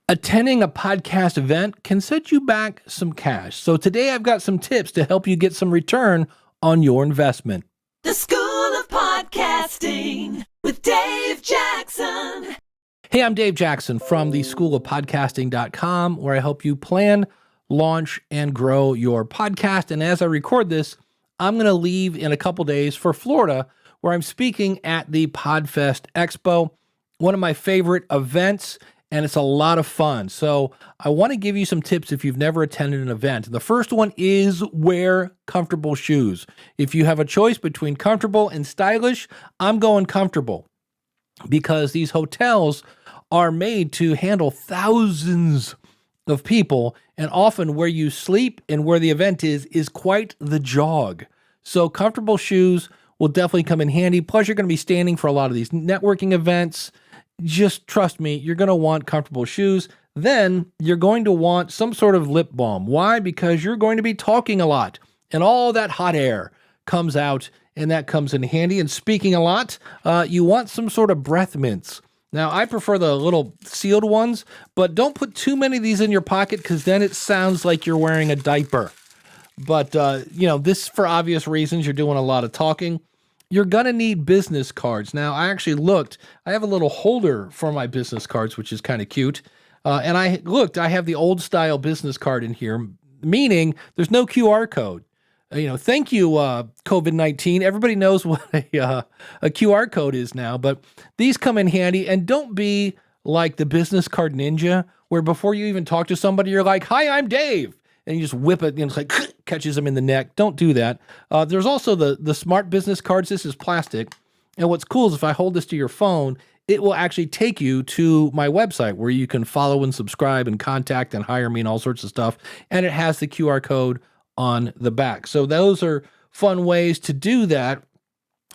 Attending a podcast event can set you back some cash. So today I've got some tips to help you get some return on your investment. The School of Podcasting with Dave Jackson. Hey, I'm Dave Jackson from the schoolofpodcasting.com, where I help you plan, launch, and grow your podcast. And as I record this, I'm going to leave in a couple days for Florida, where I'm speaking at the Podfest Expo, one of my favorite events, and it's a lot of fun. So I want to give you some tips if you've never attended an event. The first one is wear comfortable shoes. If you have a choice between comfortable and stylish, I'm going comfortable, because these hotels are made to handle thousands of people, and often where you sleep and where the event is quite the jog. So comfortable shoes will definitely come in handy. Plus, you're going to be standing for a lot of these networking events. Just trust me, you're going to want comfortable shoes. Then you're going to want some sort of lip balm. Why? Because you're going to be talking a lot, and all that hot air comes out, and that comes in handy. And speaking a lot, you want some sort of breath mints. Now, I prefer the little sealed ones, but don't put too many of these in your pocket, because then it sounds like you're wearing a diaper. But, this, for obvious reasons, you're doing a lot of talking. You're going to need business cards. Now, I actually looked. I have a little holder for my business cards, which is kind of cute. And I looked. I have the old style business card in here, meaning there's no QR code. Thank you, COVID-19. Everybody knows what a QR code is now, but these come in handy. And don't be like the business card ninja, where before you even talk to somebody, you're like, "Hi, I'm Dave." And you just whip it, and it's like catches them in the neck. Don't do that. There's also the smart business cards. This is plastic. And what's cool is if I hold this to your phone, it will actually take you to my website, where you can follow and subscribe and contact and hire me and all sorts of stuff. And it has the QR code on the back. So those are fun ways to do that.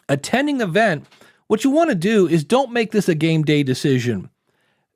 Attending the event, what you want to do is don't make this a game day decision.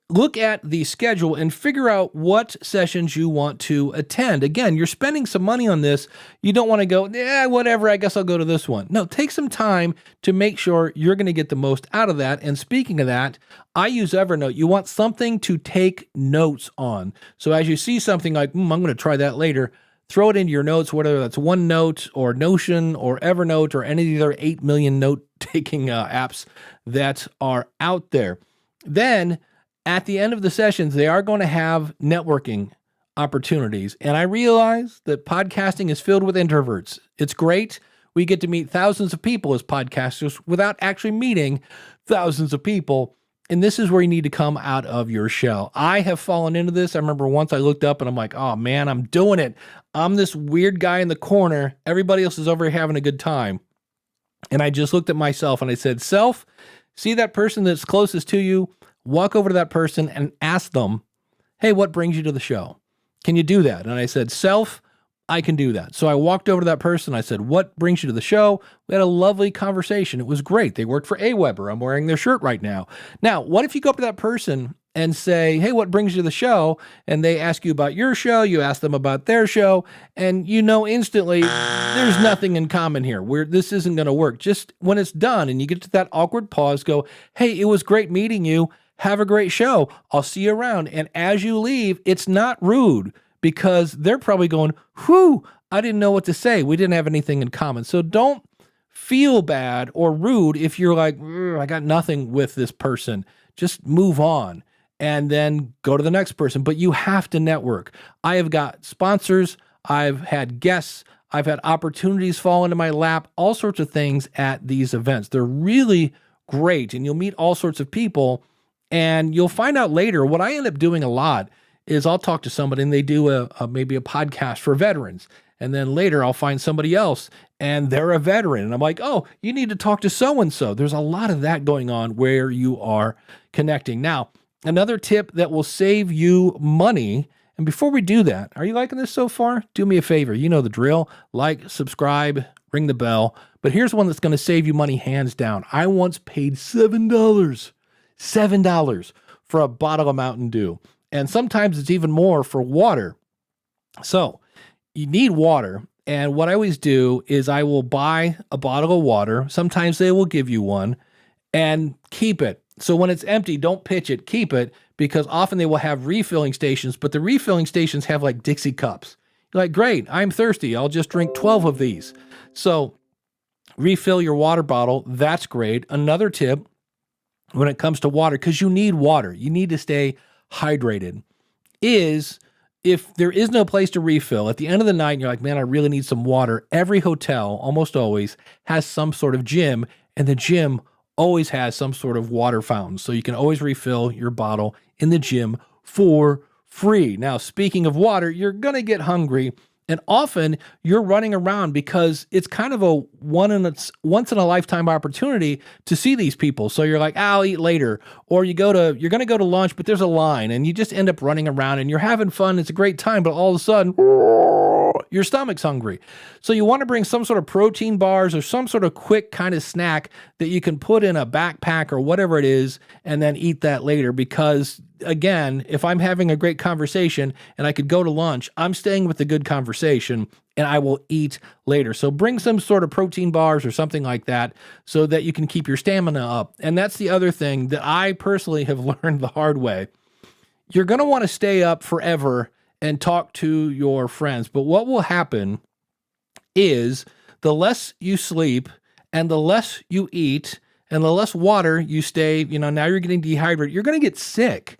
Look at the schedule and figure out what sessions you want to attend. Again, you're spending some money on this. You don't want to go, whatever, I guess I'll go to this one. No, take some time to make sure you're going to get the most out of that. And speaking of that, I use Evernote. You want something to take notes on. So as you see something like, I'm going to try that later, throw it into your notes, whether that's OneNote or Notion or Evernote or any of the other 8 million note-taking apps that are out there. Then, at the end of the sessions, they are going to have networking opportunities. And I realize that podcasting is filled with introverts. It's great. We get to meet thousands of people as podcasters without actually meeting thousands of people. And this is where you need to come out of your shell. I have fallen into this. I remember once I looked up and I'm like, oh man, I'm doing it. I'm this weird guy in the corner. Everybody else is over here having a good time. And I just looked at myself and I said, self, see that person that's closest to you? Walk over to that person and ask them, hey, what brings you to the show? Can you do that? And I said, self, I can do that. So I walked over to that person. I said, what brings you to the show? We had a lovely conversation. It was great. They worked for AWeber. I'm wearing their shirt right now. Now, what if you go up to that person and say, hey, what brings you to the show? And they ask you about your show. You ask them about their show. And you know instantly there's nothing in common here. This isn't going to work. Just when it's done and you get to that awkward pause, go, hey, it was great meeting you. Have a great show. I'll see you around. And as you leave, it's not rude, because they're probably going, whew, I didn't know what to say. We didn't have anything in common. So don't feel bad or rude if you're like, I got nothing with this person. Just move on and then go to the next person. But you have to network. I have got sponsors. I've had guests. I've had opportunities fall into my lap, all sorts of things at these events. They're really great. And you'll meet all sorts of people. And you'll find out later, what I end up doing a lot is I'll talk to somebody and they do maybe a podcast for veterans. And then later I'll find somebody else and they're a veteran. And I'm like, oh, you need to talk to so-and-so. There's a lot of that going on where you are connecting. Now, another tip that will save you money. And before we do that, are you liking this so far? Do me a favor. You know the drill. Like, subscribe, ring the bell. But here's one that's going to save you money hands down. I once paid $7 for a bottle of Mountain Dew. And sometimes it's even more for water. So you need water. And what I always do is I will buy a bottle of water. Sometimes they will give you one and keep it. So when it's empty, don't pitch it, keep it, because often they will have refilling stations, but the refilling stations have like Dixie cups. You're like, great, I'm thirsty. I'll just drink 12 of these. So refill your water bottle. That's great. Another tip when it comes to water, because you need water, you need to stay hydrated, is if there is no place to refill at the end of the night and you're like, man, I really need some water. Every hotel almost always has some sort of gym, and the gym always has some sort of water fountain. So you can always refill your bottle in the gym for free. Now, speaking of water, you're going to get hungry. And often you're running around because it's kind of a once in a lifetime opportunity to see these people. So you're like, I'll eat later. Or you're going to go to lunch, but there's a line and you just end up running around and you're having fun. It's a great time, but all of a sudden your stomach's hungry. So you want to bring some sort of protein bars or some sort of quick kind of snack that you can put in a backpack or whatever it is and then eat that later, because again, if I'm having a great conversation and I could go to lunch, I'm staying with the good conversation and I will eat later. So bring some sort of protein bars or something like that so that you can keep your stamina up. And that's the other thing that I personally have learned the hard way. You're going to want to stay up forever and talk to your friends. But what will happen is the less you sleep and the less you eat and the less water you stay, now you're getting dehydrated, you're going to get sick.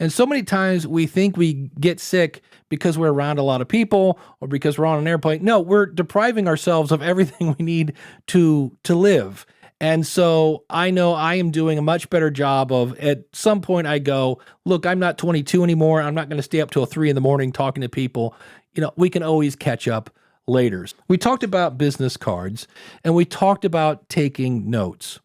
And so many times we think we get sick because we're around a lot of people or because we're on an airplane. No, we're depriving ourselves of everything we need to live. And so I know I am doing a much better job of, at some point I go, look, I'm not 22 anymore. I'm not going to stay up till 3 a.m. talking to people. We can always catch up later. We talked about business cards and we talked about taking notes.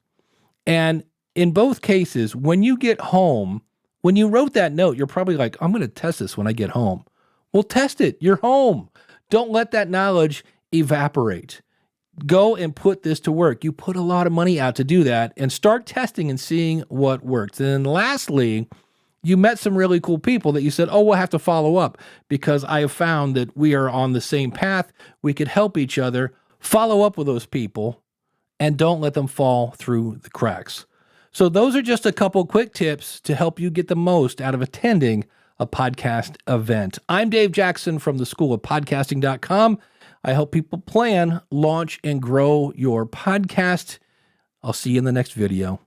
And in both cases, when you get home, when you wrote that note, you're probably like, I'm going to test this when I get home. Well, test it. You're home. Don't let that knowledge evaporate. Go and put this to work. You put a lot of money out to do that and start testing and seeing what works. And then lastly, you met some really cool people that you said, oh, we'll have to follow up because I have found that we are on the same path. We could help each other. Follow up with those people and don't let them fall through the cracks. So those are just a couple quick tips to help you get the most out of attending a podcast event. I'm Dave Jackson from the School of Podcasting.com. I help people plan, launch, and grow your podcast. I'll see you in the next video.